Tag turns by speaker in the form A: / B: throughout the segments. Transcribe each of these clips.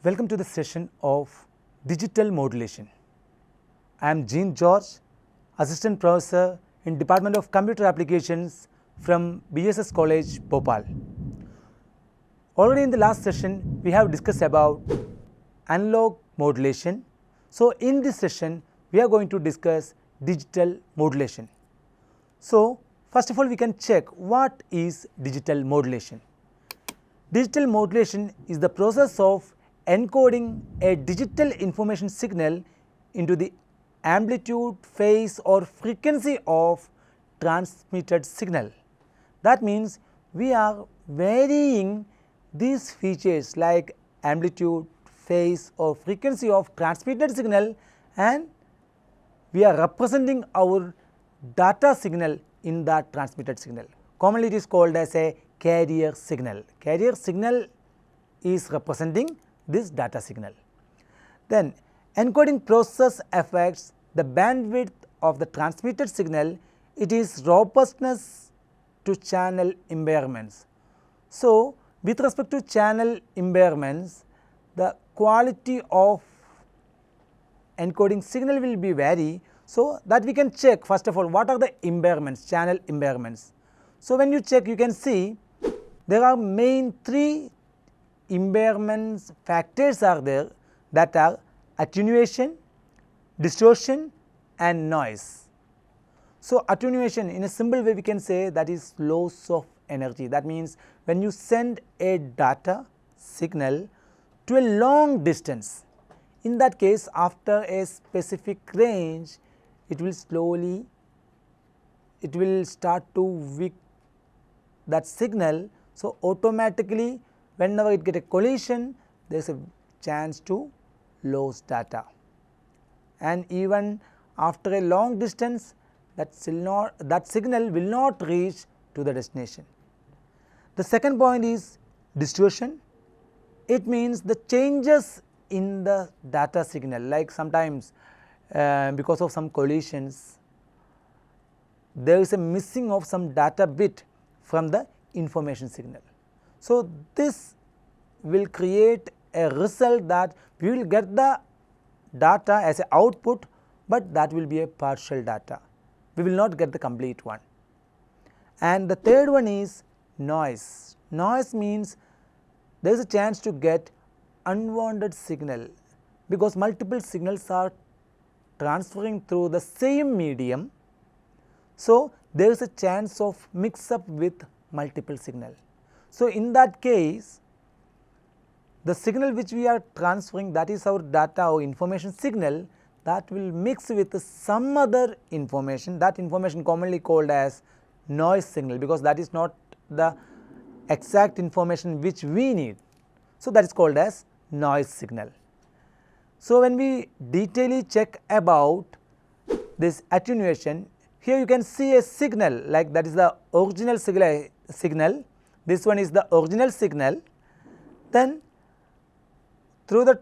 A: Welcome to the session of Digital Modulation. I am Jean George, Assistant Professor in Department of Computer Applications from BSSS College, Bhopal. Already in the last session, we have discussed about analog modulation. So, in this session, we are going to discuss digital modulation. So, first of all, we can check what is digital modulation. Digital modulation is the process of encoding a digital information signal into the amplitude, phase or frequency of transmitted signal. That means we are varying these features like amplitude, phase or frequency of transmitted signal, and we are representing our data signal in that transmitted signal. Commonly it is called as a carrier signal. Carrier signal is representing this data signal. Then encoding process affects the bandwidth of the transmitted signal. It is robustness to channel impairments. So, with respect to channel impairments, the quality of encoding signal will be vary. So, that we can check first of all what are the impairments, channel impairments. So, when you check, you can see there are main three impairments factors are there, that are attenuation, distortion and noise. So, attenuation, in a simple way we can say that is loss of energy. That means when you send a data signal to a long distance, in that case after a specific range it will start to weak that signal. So, automatically whenever it get a collision, there is a chance to lose data, and even after a long distance that signal will not reach to the destination. The second point is distortion. It means the changes in the data signal, like sometimes because of some collisions there is a missing of some data bit from the information signal. So, this will create a result that we will get the data as an output, but that will be a partial data. We will not get the complete one. And the third one is noise. Noise means there is a chance to get unwanted signal, because multiple signals are transferring through the same medium. So, there is a chance of mix up with multiple signal. So, in that case the signal which we are transferring, that is our data or information signal, that will mix with some other information, that information commonly called as noise signal, because that is not the exact information which we need. So, that is called as noise signal. So, when we detailedly check about this attenuation, here you can see a signal like that is the original signal. This one is the original signal. Then through the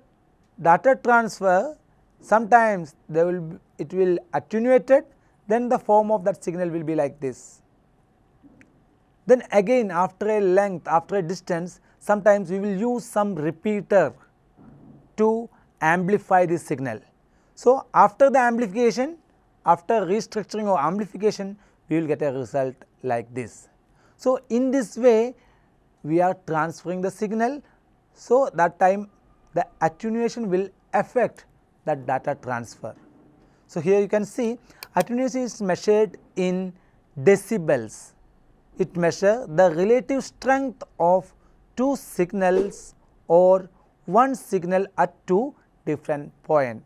A: data transfer, sometimes it will attenuated, then the form of that signal will be like this. Then again after a length, after a distance, sometimes we will use some repeater to amplify this signal. So, after the amplification, after restructuring or amplification, we will get a result like this. So, in this way we are transferring the signal. So, that time the attenuation will affect that data transfer. So, here you can see attenuation is measured in decibels. It measures the relative strength of two signals or one signal at two different points.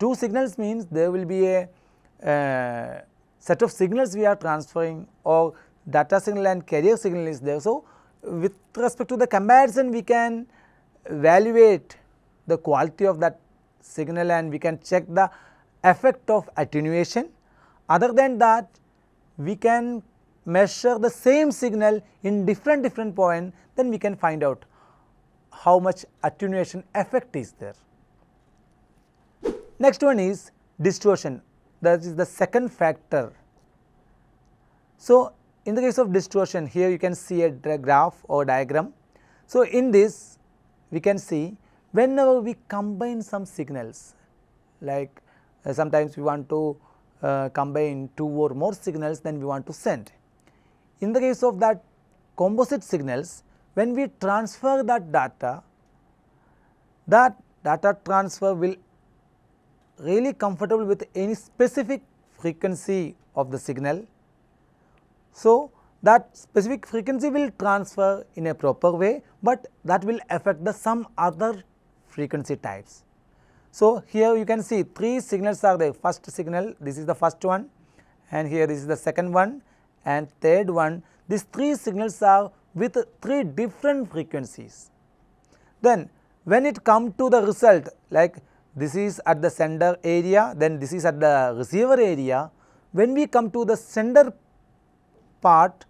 A: Two signals means there will be a set of signals we are transferring, or data signal and carrier signal is there. So, with respect to the comparison we can evaluate the quality of that signal and we can check the effect of attenuation. Other than that, we can measure the same signal in different points, then we can find out how much attenuation effect is there. Next one is distortion, that is the second factor. So, in the case of distortion, here you can see a graph or diagram. So, in this we can see whenever we combine some signals, like sometimes we want to combine 2 or more signals, then we want to send. In the case of that composite signals, when we transfer that data transfer will really comfortable with any specific frequency of the signal. So, that specific frequency will transfer in a proper way, but that will affect the some other frequency types. So, here you can see 3 signals are there. First signal, this is the first one, and here this is the second one and third one. These 3 signals are with 3 different frequencies. Then when it comes to the result, like this is at the sender area, then this is at the receiver area. When we come to the sender part,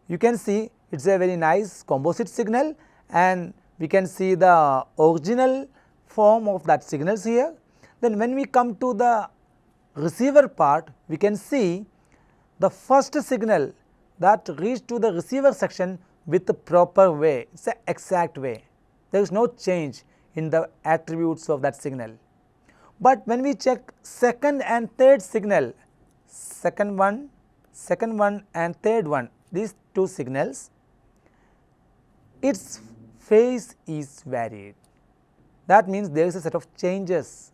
A: you can see it is a very nice composite signal, and we can see the original form of that signals here. Then when we come to the receiver part, we can see the first signal that reached to the receiver section with the proper way, it is an exact way. There is no change in the attributes of that signal. But when we check second and third signal, second one and third one, these 2 signals, its phase is varied. That means there is a set of changes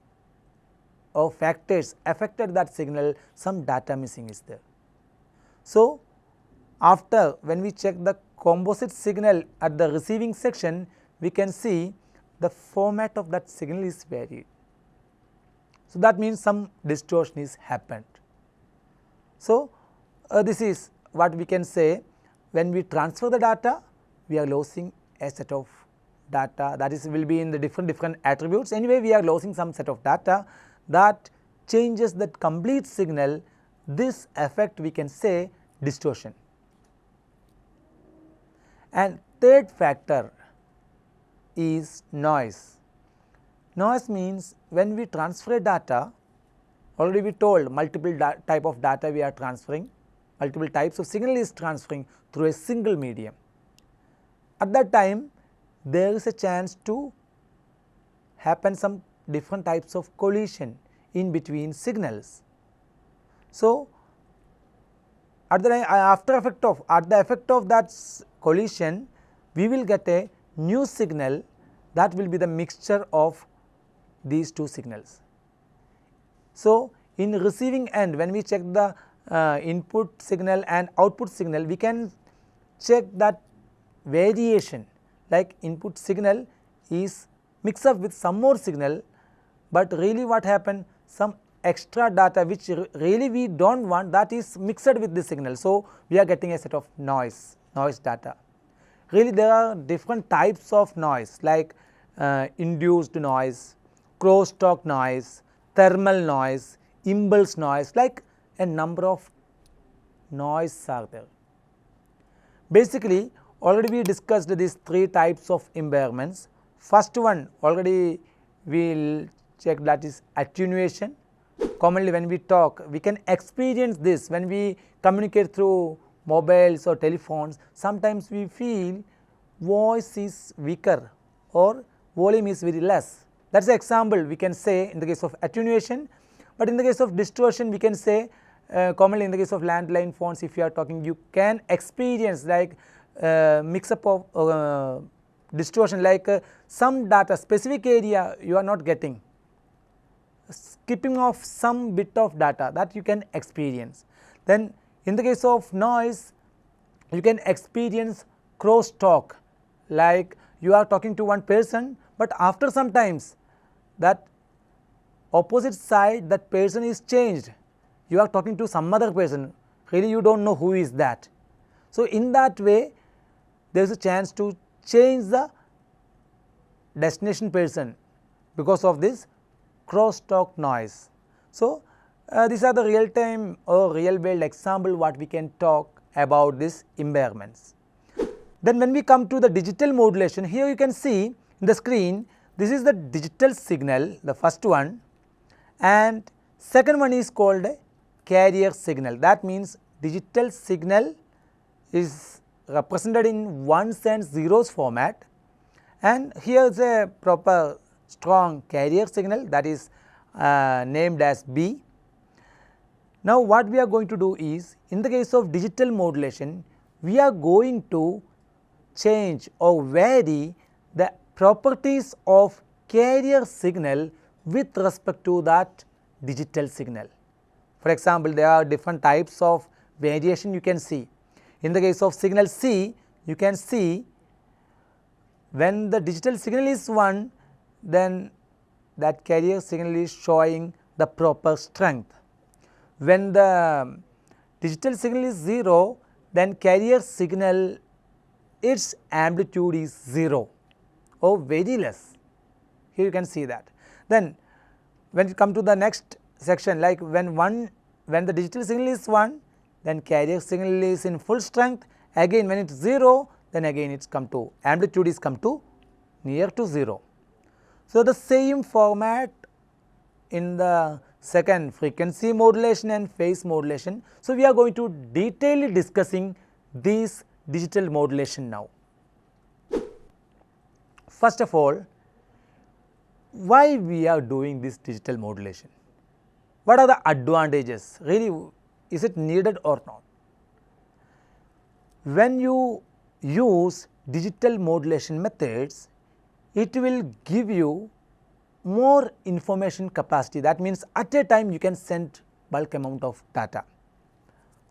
A: or factors affected that signal, some data missing is there. So, after when we check the composite signal at the receiving section, we can see the format of that signal is varied. So, that means some distortion is happened. So, this is what we can say, when we transfer the data, we are losing a set of data, that is will be in the different attributes. Anyway, we are losing some set of data that changes that complete signal. This effect we can say distortion. And third factor is noise. Noise means when we transfer data, already we told multiple type of data we are transferring, multiple types of signal is transferring through a single medium. At that time, there is a chance to happen some different types of collision in between signals. So, at the effect of that collision, we will get a new signal that will be the mixture of these 2 signals. So, in receiving end, when we check the input signal and output signal, we can check that variation, like input signal is mixed up with some more signal, but really what happened, some extra data which really we do not want, that is mixed with this signal. So, we are getting a set of noise data. Really there are different types of noise, like induced noise, crosstalk noise, thermal noise, impulse noise, like a number of noise are there. Basically, already we discussed these 3 types of impairments. First one already we will check, that is attenuation. Commonly when we talk, we can experience this when we communicate through mobiles or telephones. Sometimes we feel voice is weaker or volume is very less. That is the example we can say in the case of attenuation. But in the case of distortion, we can say commonly in the case of landline phones, if you are talking, you can experience like mix up of distortion, like some data specific area you are not getting, skipping off some bit of data that you can experience. Then in the case of noise, you can experience crosstalk, like you are talking to one person, but after some times that opposite side, that person is changed, you are talking to some other person, really you do not know who is that. So, in that way there is a chance to change the destination person because of this crosstalk noise. So, these are the real time or real world example what we can talk about these impairments. Then when we come to the digital modulation, here you can see in the screen, this is the digital signal, the first one, and second one is called a carrier signal. That means digital signal is represented in ones and zeros format, and here is a proper strong carrier signal, that is named as B. Now, what we are going to do is, in the case of digital modulation, we are going to change or vary the properties of carrier signal with respect to that digital signal. For example, there are different types of variation you can see. In the case of signal C, you can see when the digital signal is 1, then that carrier signal is showing the proper strength. When the digital signal is 0, then carrier signal, its amplitude is 0 or very less. Here you can see that. Then when you come to the next section, like when the digital signal is 1, then carrier signal is in full strength. Again when it is 0, then again it is come to amplitude is come to near to 0. So, the same format in the second, frequency modulation and phase modulation. So, we are going to detailedly discussing these digital modulation now. First of all, why we are doing this digital modulation? What are the advantages? Really, is it needed or not? When you use digital modulation methods, it will give you more information capacity. That means at a time you can send bulk amount of data.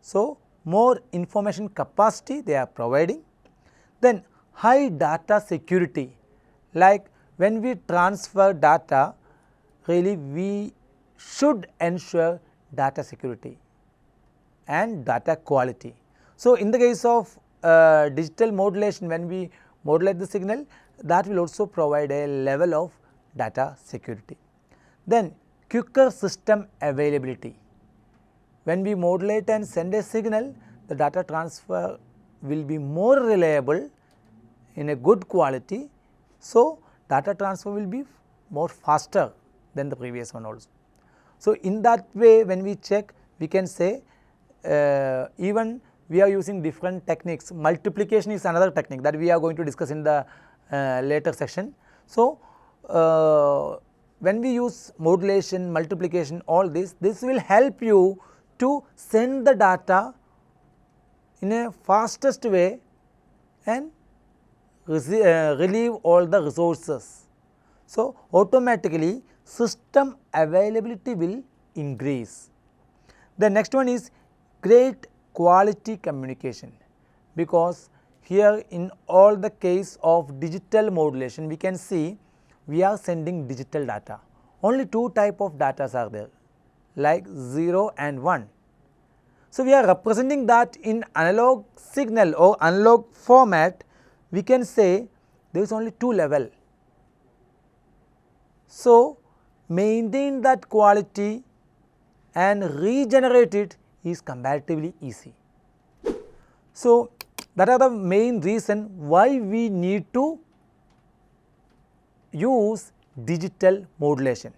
A: So, more information capacity they are providing. Then high data security, like when we transfer data, really we should ensure data security and data quality. So, in the case of digital modulation, when we modulate the signal, that will also provide a level of data security. Then quicker system availability. When we modulate and send a signal, the data transfer will be more reliable in a good quality. So, data transfer will be more faster than the previous one also. So, in that way when we check, we can say even we are using different techniques. Multiplication is another technique that we are going to discuss in the later section. So, when we use modulation, multiplication, all this will help you to send the data in a fastest way and relieve all the resources. So, automatically system availability will increase. The next one is great quality communication, because here in all the case of digital modulation we can see we are sending digital data. Only two type of data are there, like 0 and 1. So, we are representing that in analog signal or analog format. We can say there is only two level. So, maintain that quality and regenerate it is comparatively easy. So, that are the main reason why we need to use digital modulation.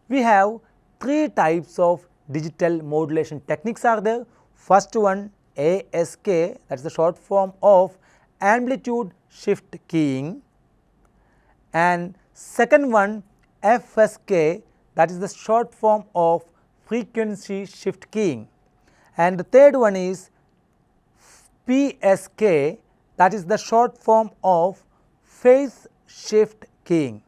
A: We have three types of digital modulation techniques are there. First one ASK, that is the short form of amplitude shift keying, and second one FSK, that is the short form of frequency shift keying, and the third one is PSK, that is the short form of phase shift keying.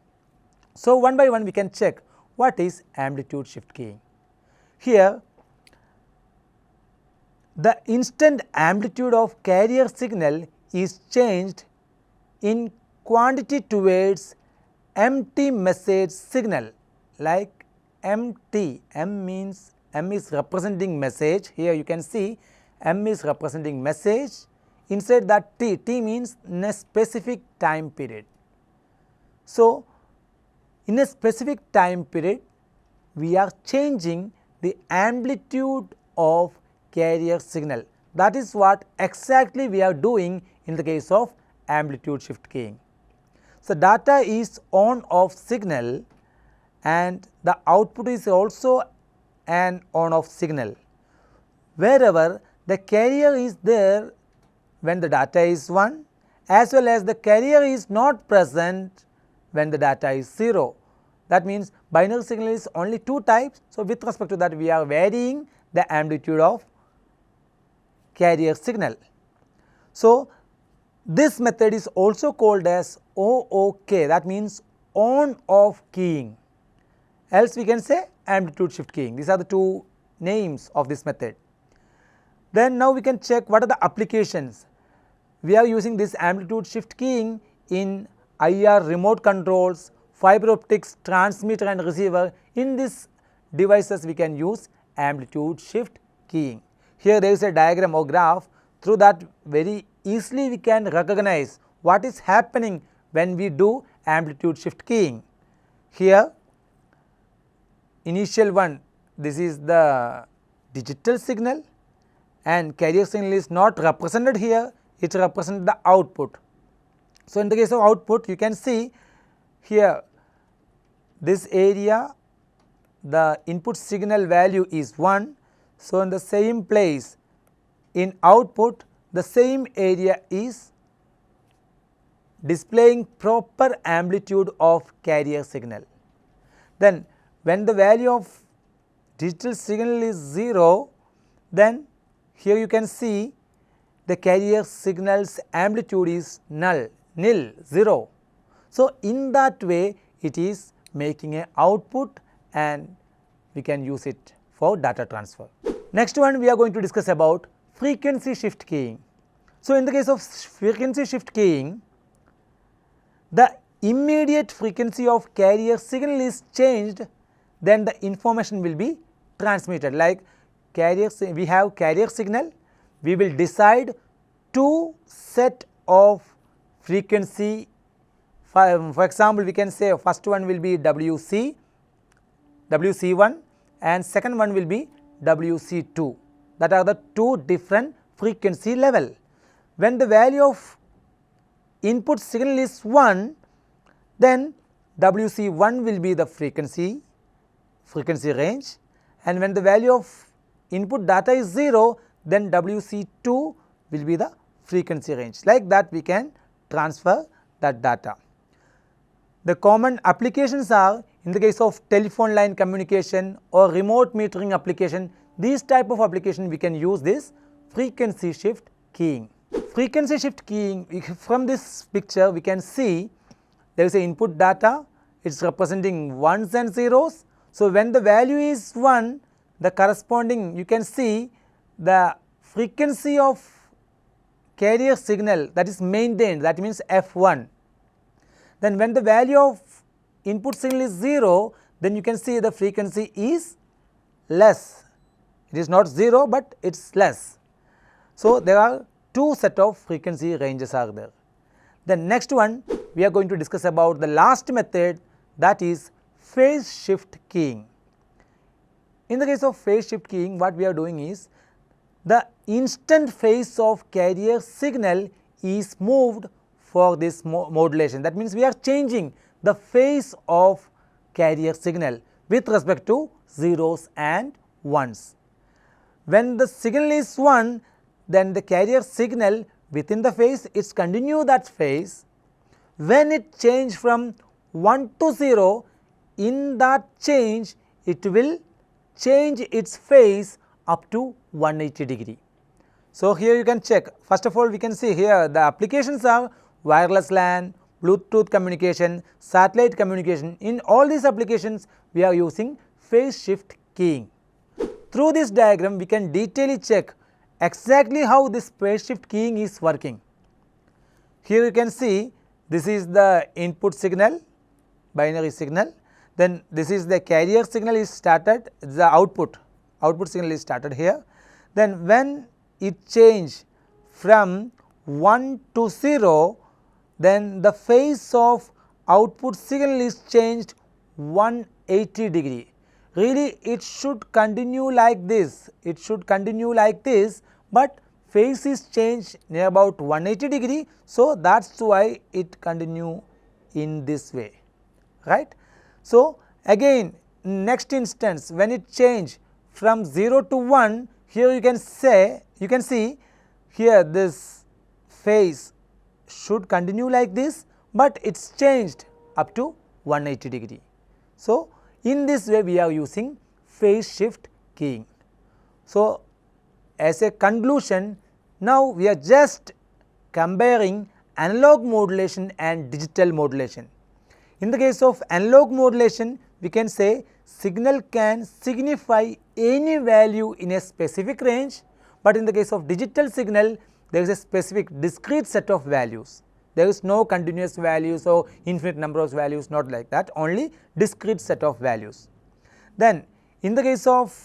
A: So, one by one we can check what is amplitude shift keying. Here the instant amplitude of carrier signal is changed in quantity towards empty message signal, like MT, M means M is representing message. Here you can see M is representing message, inside that T, T means in a specific time period. So, in a specific time period we are changing the amplitude of carrier signal. That is what exactly we are doing in the case of amplitude shift keying. So, data is on off signal and the output is also an on off signal. Wherever the carrier is there when the data is 1, as well as the carrier is not present when the data is 0. That means binary signal is only two types. So, with respect to that we are varying the amplitude of carrier signal. So, this method is also called as OOK, that means on off keying, else we can say amplitude shift keying. These are the two names of this method. Then now we can check what are the applications. We are using this amplitude shift keying in IR remote controls, fiber optics transmitter and receiver. In these devices we can use amplitude shift keying. Here there is a diagram or graph. Through that very easily we can recognize what is happening when we do amplitude shift keying. Here initial one, this is the digital signal and carrier signal is not represented here, it represents the output. So, in the case of output you can see here this area the input signal value is 1. So, in the same place in output the same area is displaying proper amplitude of carrier signal. Then when the value of digital signal is 0, then here you can see the carrier signal's amplitude is nil, 0. So, in that way it is making a output and we can use it for data transfer. Next one we are going to discuss about frequency shift keying. So, in the case of frequency shift keying, the immediate frequency of carrier signal is changed, then the information will be transmitted. Like we have carrier signal, we will decide two set of frequency. For example, we can say first one will be WC1 and second one will be WC2. That are the two different frequency level. When the value of input signal is 1, then WC1 will be the frequency range, and when the value of input data is 0, then WC2 will be the frequency range. Like that we can transfer that data. The common applications are in the case of telephone line communication or remote metering application. These type of application we can use this frequency shift keying. Frequency shift keying, from this picture we can see there is a input data, it is representing ones and zeros. So, when the value is 1, the corresponding you can see the frequency of carrier signal that is maintained, that means F1. Then when the value of input signal is 0, then you can see the frequency is less. It is not 0, but it is less. So, there are two set of frequency ranges are there. The next one we are going to discuss about the last method, that is phase shift keying. In the case of phase shift keying, what we are doing is the instant phase of carrier signal is moved for this modulation. That means we are changing the phase of carrier signal with respect to zeros and ones. When the signal is 1, then the carrier signal within the phase is continue that phase. When it change from 1 to 0, in that change it will change its phase up to 180 degree. So, here you can check. First of all, we can see here the applications are wireless LAN, Bluetooth communication, satellite communication. In all these applications we are using phase shift keying. Through this diagram we can detailedly check exactly how this phase shift keying is working. Here you can see this is the input signal, binary signal, then this is the carrier signal is started, the output signal is started here. Then when it change from 1 to 0, then the phase of output signal is changed 180 degree. Really it should continue like this, but phase is changed near about 180 degree. So, that is why it continue in this way, right. So, again next instance when it change from 0 to 1, here you can see here this phase should continue like this, but it is changed up to 180 degree. So, in this way we are using phase shift keying. So, as a conclusion, now we are just comparing analog modulation and digital modulation. In the case of analog modulation, we can say signal can signify any value in a specific range, but in the case of digital signal, there is a specific discrete set of values. There is no continuous values or infinite number of values, not like that, only discrete set of values. Then in the case of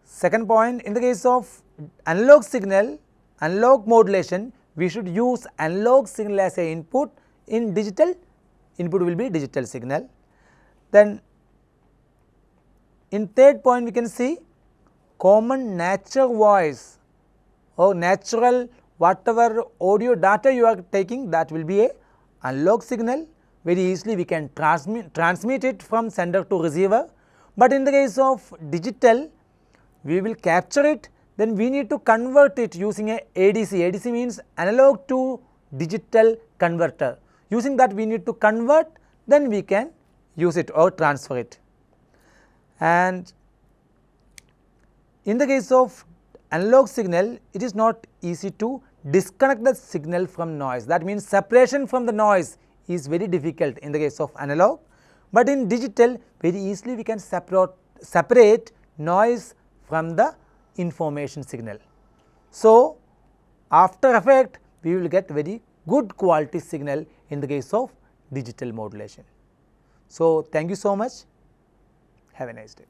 A: second point, in the case of analog signal, analog modulation, we should use analog signal as a input. In digital, input will be digital signal. Then in third point we can see common natural voice or natural whatever audio data you are taking, that will be a analog signal. Very easily we can transmit it from sender to receiver. But in the case of digital, we will capture it, then we need to convert it using a ADC. ADC means analog to digital converter. Using that we need to convert, then we can use it or transfer it. And in the case of analog signal, it is not easy to disconnect the signal from noise. That means separation from the noise is very difficult in the case of analog, but in digital very easily we can separate noise from the information signal. So, after effect we will get very good quality signal in the case of digital modulation. So, thank you so much. Have a nice day.